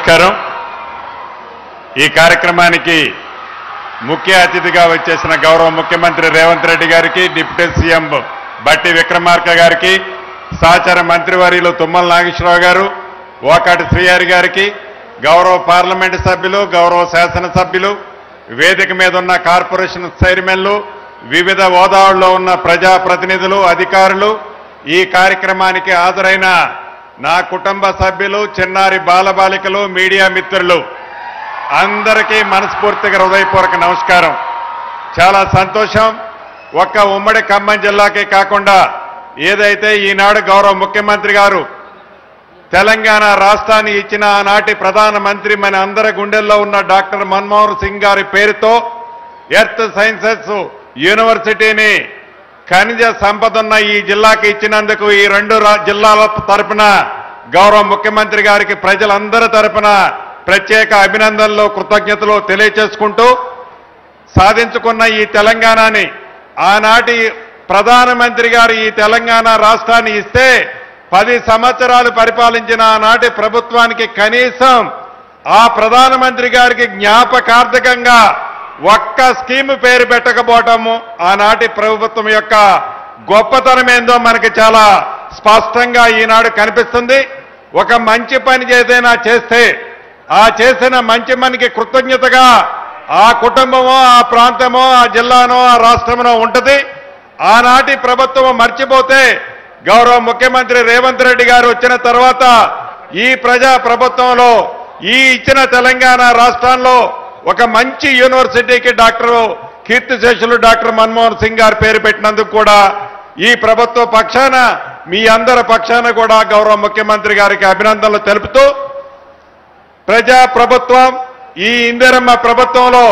నమస్కారం. ఈ కార్యక్రమానికి ముఖ్య అతిథిగా వచ్చేసిన గౌరవ ముఖ్యమంత్రి రేవంత్ రెడ్డి గారికి, డిప్యూటీ సీఎం బట్టి విక్రమార్క గారికి, సహచార మంత్రివర్యులు తుమ్మల నాగేశ్వరరావు గారు, ఓకాటి శ్రీహరి గారికి, గౌరవ పార్లమెంటు సభ్యులు, గౌరవ శాసనసభ్యులు, వేదిక మీద ఉన్న కార్పొరేషన్ చైర్మన్లు, వివిధ హోదాల్లో ఉన్న ప్రజాప్రతినిధులు, అధికారులు, ఈ కార్యక్రమానికి హాజరైన నా కుటుంబ సభ్యులు, చిన్నారి బాలబాలికలు, మీడియా మిత్రులు అందరికీ మనస్ఫూర్తిగా హృదయపూర్వక నమస్కారం. చాలా సంతోషం. ఒక్క ఉమ్మడి ఖమ్మం జిల్లాకే కాకుండా ఏదైతే ఈనాడు గౌరవ ముఖ్యమంత్రి గారు తెలంగాణ రాష్ట్రాన్ని ఇచ్చిన ఆనాటి ప్రధానమంత్రి మన అందరి గుండెల్లో ఉన్న డాక్టర్ మన్మోహన్ సింగ్ గారి పేరుతో ఎర్త్ సైన్సెస్ యూనివర్సిటీని ఖనిజ సంపద ఉన్న ఈ జిల్లాకి ఇచ్చినందుకు ఈ రెండు జిల్లాల తరపున గౌరవ ముఖ్యమంత్రి గారికి ప్రజలందరి తరపున ప్రత్యేక అభినందనలు, కృతజ్ఞతలు తెలియచేసుకుంటూ, సాధించుకున్న ఈ తెలంగాణని ఆనాటి ప్రధానమంత్రి గారు ఈ తెలంగాణ రాష్ట్రాన్ని ఇస్తే 10 సంవత్సరాలు పరిపాలించిన ఆనాటి ప్రభుత్వానికి కనీసం ఆ ప్రధానమంత్రి గారికి జ్ఞాపకార్థకంగా ఒక్క స్కీమ్ పేరు పెట్టకపోవటము ఆనాటి ప్రభుత్వం యొక్క గొప్పతనం ఏందో మనకి చాలా స్పష్టంగా ఈనాడు కనిపిస్తుంది. ఒక మంచి పని ఏదైనా చేస్తే ఆ చేసిన మంచి పనికి కృతజ్ఞతగా ఆ కుటుంబమో, ఆ ప్రాంతమో, ఆ జిల్లానో, ఆ రాష్ట్రమో ఉంటుంది. ఆనాటి ప్రభుత్వం మర్చిపోతే గౌరవ ముఖ్యమంత్రి రేవంత్ రెడ్డి గారు వచ్చిన తర్వాత ఈ ప్రజా ప్రభుత్వంలో ఈ ఇచ్చిన తెలంగాణ రాష్ట్రంలో ఒక మంచి యూనివర్సిటీకి కీర్తిశేషులు డాక్టర్ మన్మోహన్ సింగ్ గారు పేరు పెట్టినందుకు కూడా ఈ ప్రభుత్వ పక్షాన, మీ అందరి పక్షాన కూడా గౌరవ ముఖ్యమంత్రి గారికి అభినందనలు తెలుపుతూ, ప్రజా ప్రభుత్వం ఈ ఇందిరమ్మ ప్రభుత్వంలో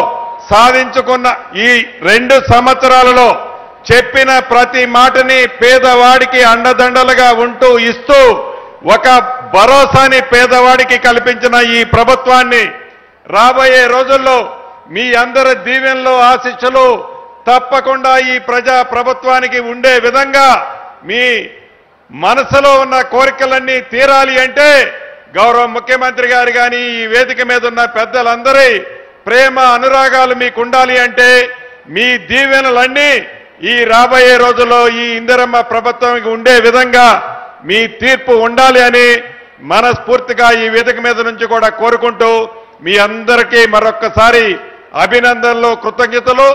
సాధించుకున్న ఈ 2 సంవత్సరాలలో చెప్పిన ప్రతి మాటని పేదవాడికి అండదండలుగా ఉంటూ ఇస్తూ ఒక భరోసాని పేదవాడికి కల్పించిన ఈ ప్రభుత్వాన్ని రాబోయే రోజుల్లో మీ అందరి దీవెనలు, ఆశీస్సులు తప్పకుండా ఈ ప్రజా ప్రభుత్వానికి ఉండే విధంగా మీ మనసులో ఉన్న కోరికలన్నీ తీరాలి అంటే గౌరవ ముఖ్యమంత్రి గారు కానీ ఈ వేదిక మీద ఉన్న పెద్దలందరి ప్రేమ, అనురాగాలు మీకు ఉండాలి అంటే మీ దీవెనలన్నీ ఈ రాబోయే రోజుల్లో ఈ ఇందిరమ్మ ప్రభుత్వానికి ఉండే విధంగా మీ తీర్పు ఉండాలి అని మనస్ఫూర్తిగా ఈ వేదిక మీద నుంచి కూడా కోరుకుంటూ, మీ అందరికీ మరొక్కసారి అభినందనలు, కృతజ్ఞతలు.